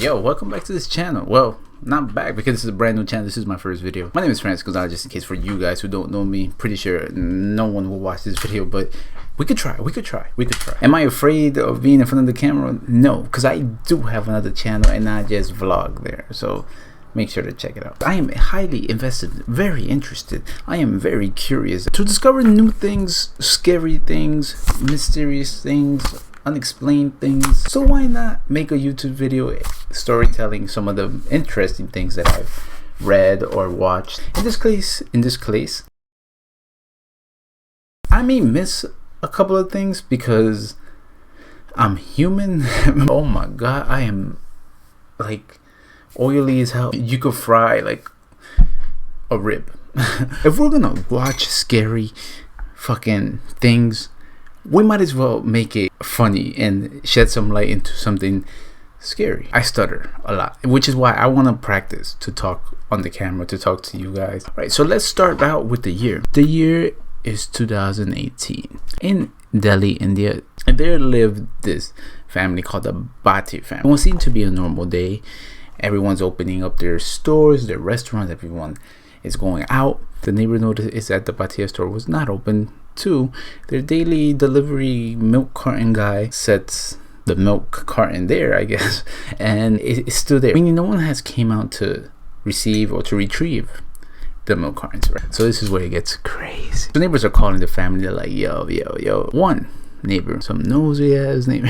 Yo, welcome back to this channel. Well, not back because this is a brand new channel. This is my first video. My name is Francis Gonzalez, just in case for you guys who don't know me. Pretty sure no one will watch this video, but we could try. Am I afraid of being in front of the camera? No, because I do have another channel and I just vlog there. So make sure to check it out. I am highly invested, very interested. I am very curious to discover new things, scary things, mysterious things, unexplained things. So why not make a YouTube video storytelling some of the interesting things that I've read or watched. In this case, I may miss a couple of things because I'm human. Oh my god, I am like oily as hell. You could fry like a rib. If we're gonna watch scary fucking things, we might as well make it funny and shed some light into something scary. I stutter a lot, which is why I want to practice to talk on the camera, to talk to you guys. All right, so let's start out with the year. The year is 2018 in Delhi, India. And there lived this family called the Bhatti family. What seemed to be a normal day. Everyone's opening up their stores, their restaurants, everyone is going out. The neighbor noticed that the Bhatia store was not open too. Their daily delivery milk carton guy sets the milk carton there, I guess, and it's still there. Meaning no one has came out to receive or to retrieve the milk cartons, right? So this is where it gets crazy. The neighbors are calling the family. They're like, yo. One neighbor, some nosy ass neighbor,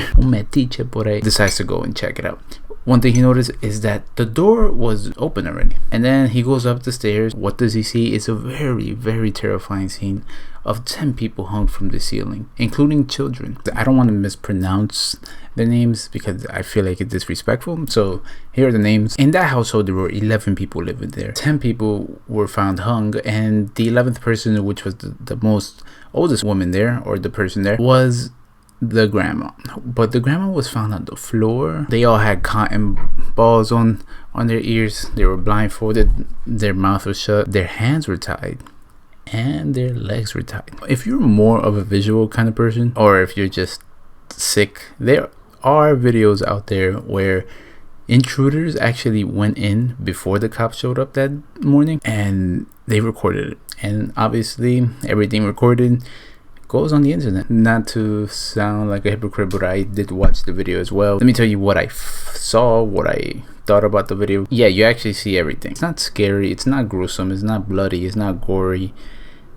decides to go and check it out. One thing he noticed is that the door was open already. And then he goes up the stairs. What does he see? It's a very, very terrifying scene of 10 people hung from the ceiling, including children. I don't want to mispronounce the names because I feel like it's disrespectful. So here are the names. In that household, there were 11 people living there. 10 people were found hung, and the 11th person, which was the most oldest woman there, or the person there, was the grandma. But the grandma was found on the floor. They all had cotton balls on their ears. They were blindfolded. Their mouth was shut. Their hands were tied and their legs were tied. If you're more of a visual kind of person, or if you're just sick, there are videos out there where intruders actually went in before the cops showed up that morning and they recorded it. And obviously everything recorded goes on the internet. Not to sound like a hypocrite, but I did watch the video as well. Let me tell you what I saw, what I thought about the video. Yeah, you actually see everything. It's not scary, it's not gruesome, it's not bloody, it's not gory.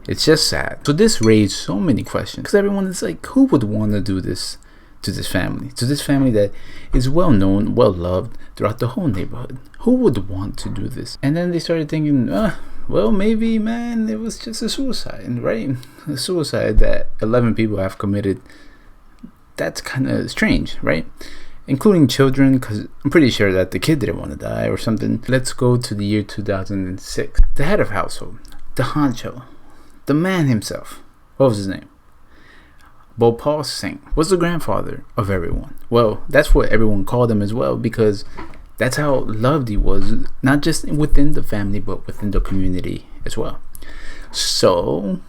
It's just sad. So this raised so many questions because everyone is like, who would want to do this to this family? To this family that is well known, well loved throughout the whole neighborhood. Who would want to do this? And then they started thinking, well, maybe, man, it was just a suicide, right? A suicide that 11 people have committed. That's kind of strange, right? Including children, because I'm pretty sure that the kid didn't want to die or something. Let's go to the year 2006. The head of household, the honcho, the man himself, what was his name? Bhopal Singh was the grandfather of everyone. Well, that's what everyone called him as well, because that's how loved he was, not just within the family, but within the community as well. So,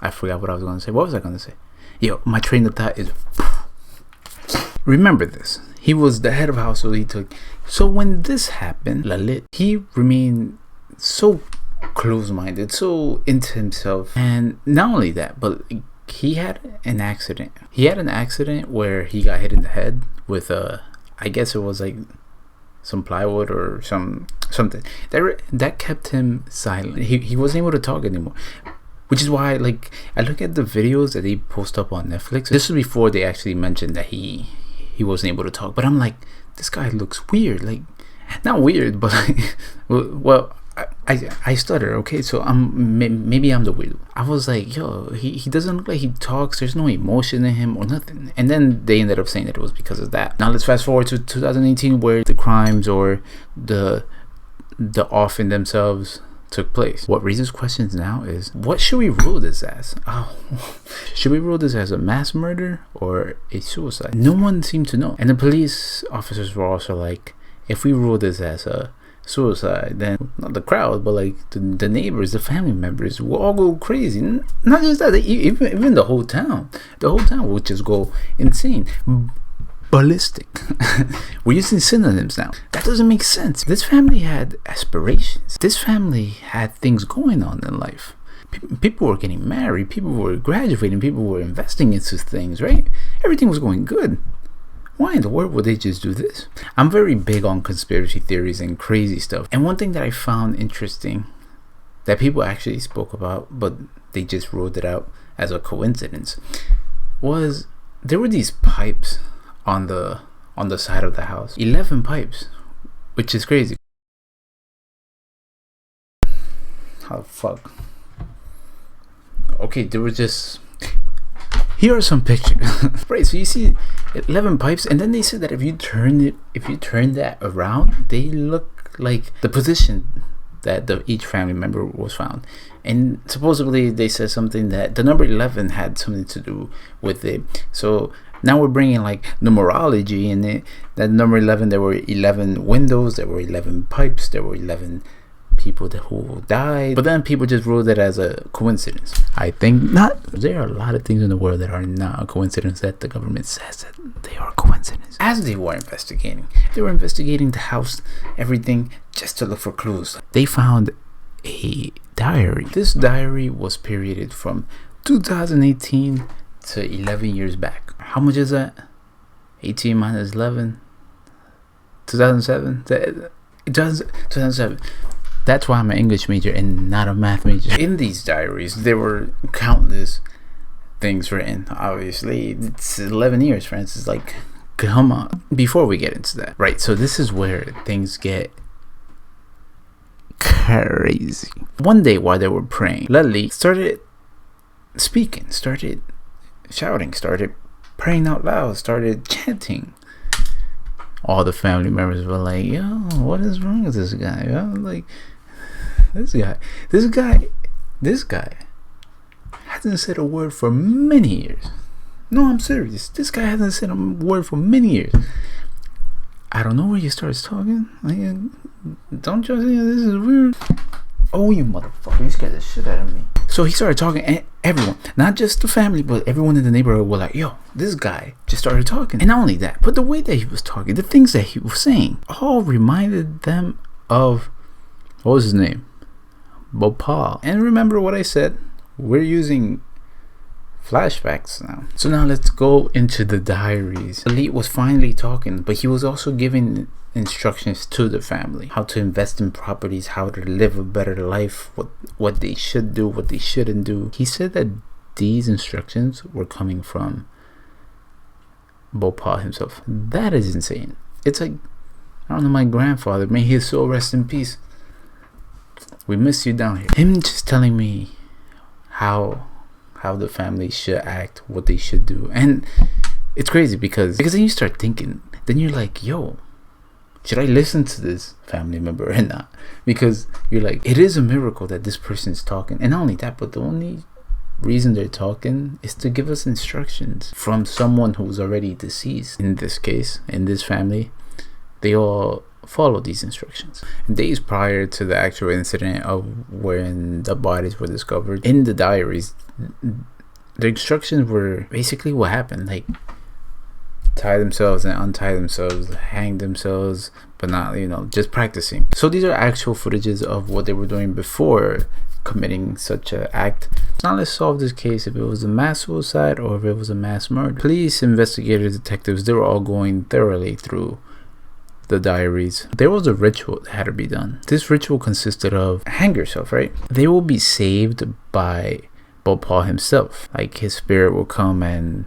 I forgot what I was going to say. What was I going to say? Yo, my train of thought is... Remember this. He was the head of household. So when this happened, Lalit, he remained so close-minded, so into himself. And not only that, but he had an accident. He had an accident where he got hit in the head with I guess it was like some plywood or something that kept him silent. He wasn't able to talk anymore, which is why, like, I look at the videos that they post up on Netflix. This was before they actually mentioned that he wasn't able to talk, but I'm like, this guy looks weird. Like, not weird, but like, well, I stutter, okay, so maybe I'm the weirdo. I was like, yo, he doesn't look like he talks. There's no emotion in him or nothing. And then they ended up saying that it was because of that. Now let's fast forward to 2018, where the crimes or the off in themselves took place. What raises questions now is, what should we rule this as? Should we rule this as a mass murder or a suicide? No one seemed to know. And the police officers were also like, if we rule this as a suicide, then not the crowd, but like the neighbors, the family members will all go crazy. Not just that, even the whole town will just go insane. ballistic. We're using synonyms now. That doesn't make sense. This family had aspirations. This family had things going on in life. People were getting married. People were graduating. People were investing into things, right? Everything was going good. Why in the world would they just do this? I'm very big on conspiracy theories and crazy stuff. And one thing that I found interesting that people actually spoke about, but they just ruled it out as a coincidence, was there were these pipes on the side of the house. 11 pipes, which is crazy. How the fuck? Okay, there were just... Here are some pictures. Right, so you see 11 pipes, and then they said that if you turn that around, they look like the position that each family member was found. And supposedly they said something that the number 11 had something to do with it. So now we're bringing like numerology in it. That number 11, there were 11 windows, there were 11 pipes, there were 11 people who died, but then people just ruled it as a coincidence. I think not. There are a lot of things in the world that are not a coincidence that the government says that they are a coincidence. As they were investigating the house, everything, just to look for clues. They found a diary. This diary was perioded from 2018 to 11 years back. How much is that? 18 minus 11, 2007. 2007. That's why I'm an English major and not a math major. In these diaries, there were countless things written. Obviously, it's 11 years, friends. It's like, come on. Before we get into that, right? So this is where things get crazy. One day while they were praying, Lily started speaking, started shouting, started praying out loud, started chanting. All the family members were like, yo, what is wrong with this guy? Yo, like, this guy hasn't said a word for many years. No, I'm serious. This guy hasn't said a word for many years. I don't know where he starts talking. Like, don't you think this is weird? Oh, you motherfucker, you scared the shit out of me. So he started talking, and everyone, not just the family, but everyone in the neighborhood were like, yo, this guy just started talking. And not only that, but the way that he was talking, the things that he was saying, all reminded them of, what was his name? Bhopal. And remember what I said, we're using flashbacks now. So now let's go into the diaries. Elite was finally talking, but he was also giving instructions to the family, how to invest in properties, how to live a better life, what they should do, what they shouldn't do. He said that these instructions were coming from Bhopal himself. That is insane. It's like, I don't know, my grandfather, may his soul rest in peace, we miss you down here. Him just telling me how the family should act, what they should do. And it's crazy because then you start thinking, then you're like, yo, should I listen to this family member or not? Because you're like, it is a miracle that this person is talking. And not only that, but the only reason they're talking is to give us instructions from someone who's already deceased. In this case, in this family, they all follow these instructions. Days prior to the actual incident of when the bodies were discovered, in the diaries, the instructions were basically what happened, like tie themselves and untie themselves, hang themselves, but not, just practicing. So these are actual footages of what they were doing before committing such an act. Now let's solve this case, if it was a mass suicide or if it was a mass murder. Police, investigators, detectives, they were all going thoroughly through the diaries. There was a ritual that had to be done. This ritual consisted of hang yourself, right? They will be saved by Bhopal himself. Like his spirit will come and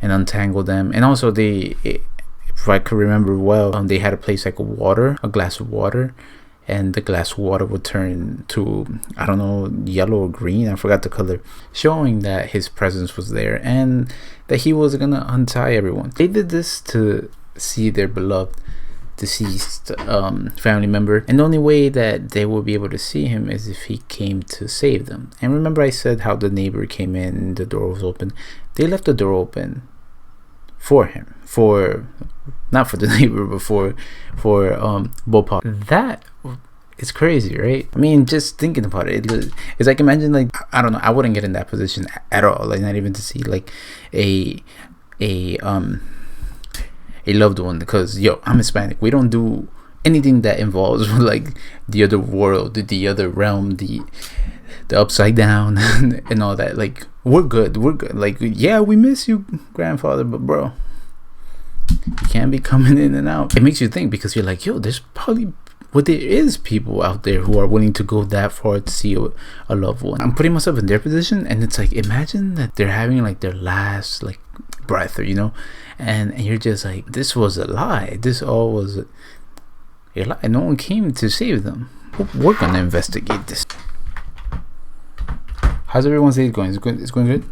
untangle them. And also if I could remember well, they had to place like a glass of water, and the glass of water would turn to, I don't know, yellow or green, I forgot the color, showing that his presence was there and that he was gonna untie everyone. They did this to see their beloved deceased family member, and the only way that they will be able to see him is if he came to save them. And remember I said how the neighbor came in, the door was open. They left the door open for him, not for the neighbor, but for Bhopal. That is crazy, right? I mean, just thinking about it, it's like, imagine, like, I don't know, I wouldn't get in that position at all, like not even to see like a a loved one, because yo, I'm Hispanic. We don't do anything that involves like the other world, the other realm, the upside down and all that. Like we're good. Like, yeah, we miss you, grandfather, but bro, you can't be coming in and out. It makes you think, because you're like, yo, there's probably, there is people out there who are willing to go that far to see a loved one. I'm putting myself in their position, and it's like, imagine that they're having like their last like breath, or and you're just like, this was a lie. This all was a lie. No one came to save them. We're gonna investigate this. How's everyone's day going? It's going good.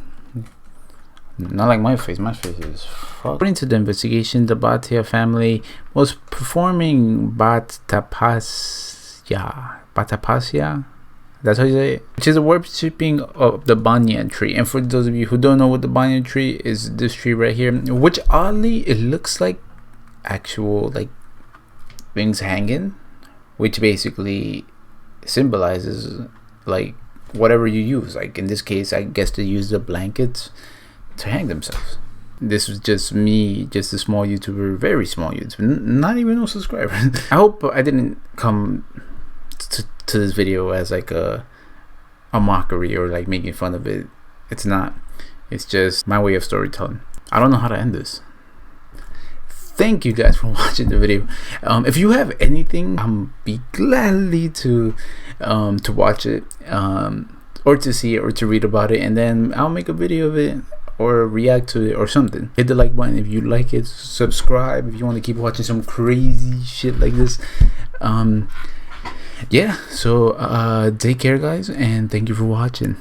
Not like my face. My face is fucked. According to the investigation, the Bhatia family was performing Batapasya. That's how you say it. Which is a worshipping of the banyan tree. And for those of you who don't know what the banyan tree is, this tree right here, which oddly it looks like actual like things hanging, which basically symbolizes like whatever you use. Like in this case, I guess they use the blankets to hang themselves. This was just me, just a small YouTuber, very small YouTuber, not even no subscribers. I hope I didn't come to this video as like a mockery or like making fun of it. It's not. It's just my way of storytelling. I don't know how to end this. Thank you guys for watching the video. If you have anything, I'll be gladly to watch it, or to see it, or to read about it, and then I'll make a video of it or react to it or something. Hit the like button if you like it. Subscribe if you want to keep watching some crazy shit like this. Yeah, so take care guys, and thank you for watching.